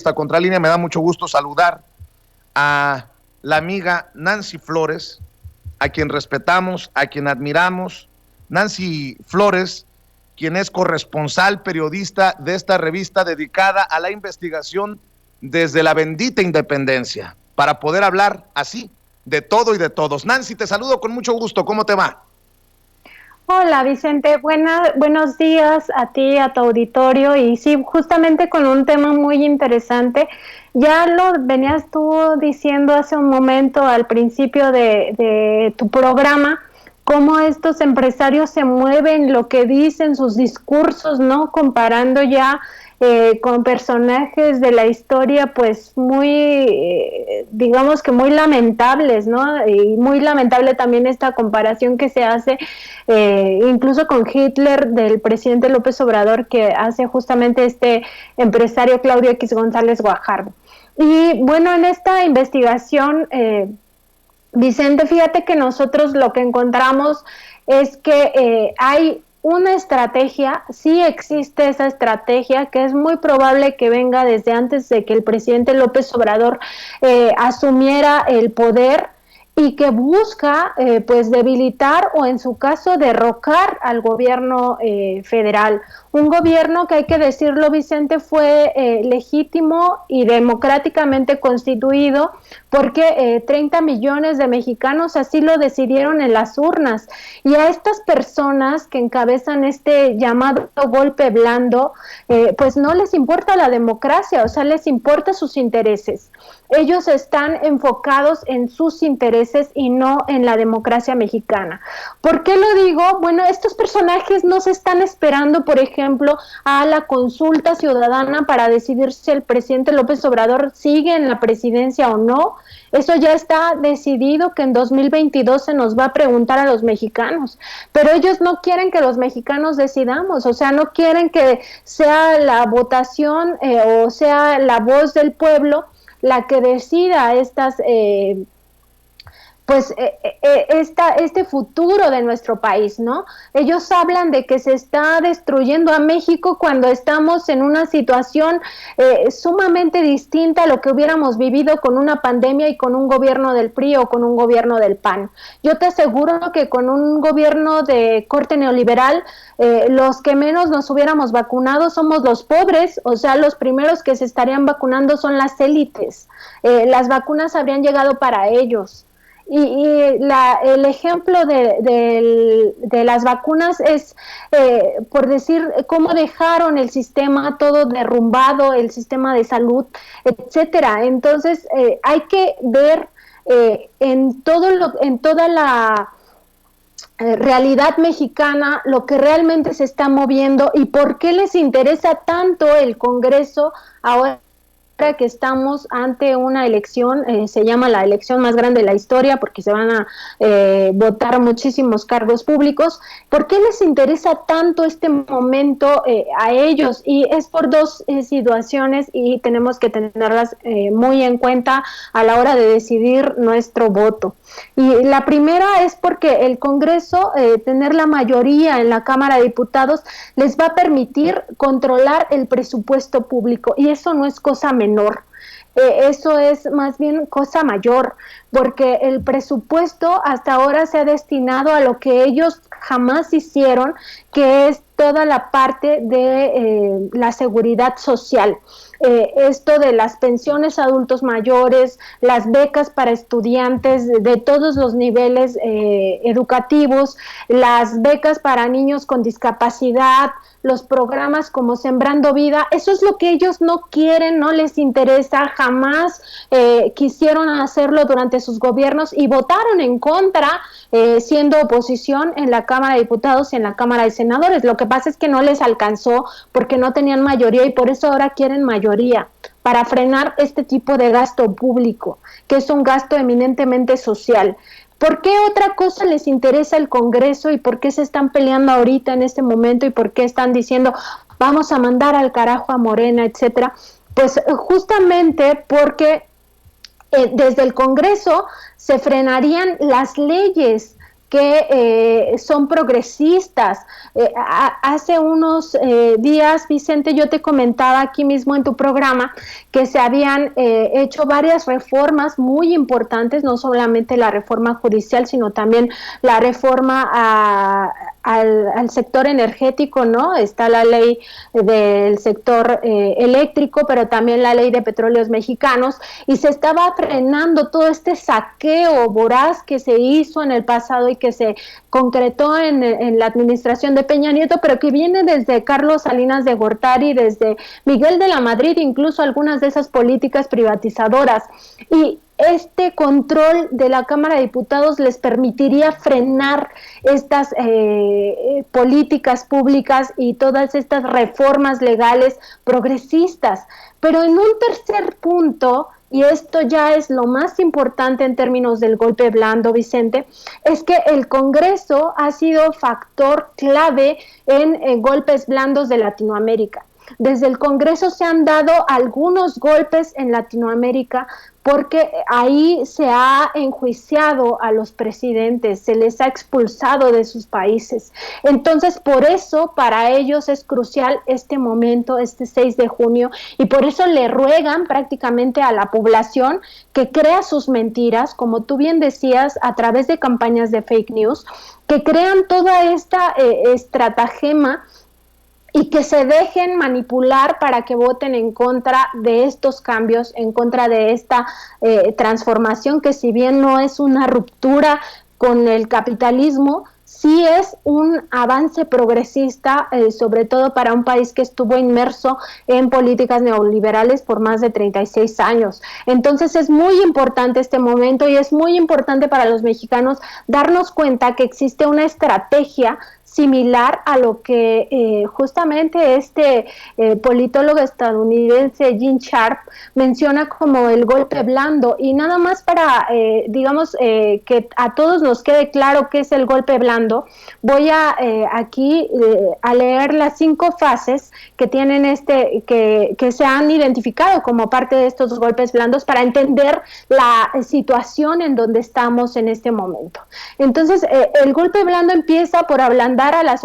esta Contralínea. Me da mucho gusto saludar a la amiga Nancy Flores, a quien respetamos, a quien admiramos. Nancy Flores, quien es corresponsal periodista de esta revista dedicada a la investigación desde la bendita independencia, para poder hablar así de todo y de todos. Nancy, te saludo con mucho gusto. ¿Cómo te va? Hola Vicente, buenos días a ti, a tu auditorio, y sí, justamente con un tema muy interesante. Ya lo venías tú diciendo hace un momento al principio de tu programa, cómo estos empresarios se mueven, lo que dicen, sus discursos, ¿no? Comparando ya con personajes de la historia, pues muy, digamos que muy lamentables, ¿no? Y muy lamentable también esta comparación que se hace incluso con Hitler, del presidente López Obrador, que hace justamente este empresario Claudio X González Guajardo. Y bueno, en esta investigación, Vicente, fíjate que nosotros lo que encontramos es que hay una estrategia, sí existe esa estrategia, que es muy probable que venga desde antes de que el presidente López Obrador asumiera el poder, y que busca pues debilitar o en su caso derrocar al gobierno federal. Un gobierno que, hay que decirlo, Vicente, fue legítimo y democráticamente constituido, porque 30 millones de mexicanos así lo decidieron en las urnas. Y a estas personas que encabezan este llamado golpe blando, pues no les importa la democracia, o sea, les importa sus intereses. Ellos están enfocados en sus intereses y no en la democracia mexicana. ¿Por qué lo digo? Bueno, estos personajes no se están esperando, por ejemplo, a la consulta ciudadana para decidir si el presidente López Obrador sigue en la presidencia o no. Eso ya está decidido, que en 2022 se nos va a preguntar a los mexicanos, pero ellos no quieren que los mexicanos decidamos, o sea, no quieren que sea la votación o sea la voz del pueblo la que decida este futuro de nuestro país, ¿no? Ellos hablan de que se está destruyendo a México cuando estamos en una situación sumamente distinta a lo que hubiéramos vivido con una pandemia y con un gobierno del PRI o con un gobierno del PAN. Yo te aseguro que con un gobierno de corte neoliberal, los que menos nos hubiéramos vacunado somos los pobres, o sea, los primeros que se estarían vacunando son las élites. Las vacunas habrían llegado para ellos. Y el ejemplo de las vacunas es, por decir, cómo dejaron el sistema todo derrumbado, el sistema de salud, etcétera. Entonces, hay que ver en toda la realidad mexicana lo que realmente se está moviendo y por qué les interesa tanto el Congreso ahora que estamos ante una elección. Se llama la elección más grande de la historia porque se van a votar muchísimos cargos públicos. ¿Por qué les interesa tanto este momento a ellos? Y es por dos situaciones, y tenemos que tenerlas muy en cuenta a la hora de decidir nuestro voto. Y la primera es porque el Congreso, tener la mayoría en la Cámara de Diputados, les va a permitir controlar el presupuesto público, y eso no es cosa menor. Eso es más bien cosa mayor, porque el presupuesto hasta ahora se ha destinado a lo que ellos jamás hicieron, que es toda la parte de la seguridad social. Esto de las pensiones a adultos mayores, las becas para estudiantes de todos los niveles educativos, las becas para niños con discapacidad, los programas como Sembrando Vida, eso es lo que ellos no quieren, no les interesa, jamás quisieron hacerlo durante sus gobiernos y votaron en contra, siendo oposición en la Cámara de Diputados y en la Cámara de Senadores. Lo que pasa es que no les alcanzó porque no tenían mayoría, y por eso ahora quieren mayoría para frenar este tipo de gasto público, que es un gasto eminentemente social. ¿Por qué otra cosa les interesa el Congreso y por qué se están peleando ahorita en este momento y por qué están diciendo vamos a mandar al carajo a Morena, etcétera? Pues justamente porque desde el Congreso se frenarían las leyes que son progresistas. Hace unos días, Vicente, yo te comentaba aquí mismo en tu programa que se habían hecho varias reformas muy importantes, no solamente la reforma judicial, sino también la reforma al sector energético, ¿no? Está la ley del sector eléctrico, pero también la ley de petróleos mexicanos, y se estaba frenando todo este saqueo voraz que se hizo en el pasado y que se concretó en la administración de Peña Nieto, pero que viene desde Carlos Salinas de Gortari, desde Miguel de la Madrid, incluso algunas de esas políticas privatizadoras. Y este control de la Cámara de Diputados les permitiría frenar estas políticas públicas y todas estas reformas legales progresistas. Pero en un tercer punto, y esto ya es lo más importante en términos del golpe blando, Vicente, es que el Congreso ha sido factor clave en golpes blandos de Latinoamérica. Desde el Congreso se han dado algunos golpes en Latinoamérica porque ahí se ha enjuiciado a los presidentes, se les ha expulsado de sus países. Entonces, por eso para ellos es crucial este momento, este 6 de junio, y por eso le ruegan prácticamente a la población que crea sus mentiras, como tú bien decías, a través de campañas de fake news, que crean toda esta estratagema y que se dejen manipular para que voten en contra de estos cambios, en contra de esta transformación, que si bien no es una ruptura con el capitalismo, sí es un avance progresista, sobre todo para un país que estuvo inmerso en políticas neoliberales por más de 36 años. Entonces es muy importante este momento y es muy importante para los mexicanos darnos cuenta que existe una estrategia similar a lo que justamente este politólogo estadounidense Gene Sharp menciona como el golpe blando. Y nada más para, que a todos nos quede claro qué es el golpe blando, voy a aquí a leer las 5 fases que tienen que se han identificado como parte de estos golpes blandos para entender la situación en donde estamos en este momento. Entonces, el golpe blando empieza por ablandar a la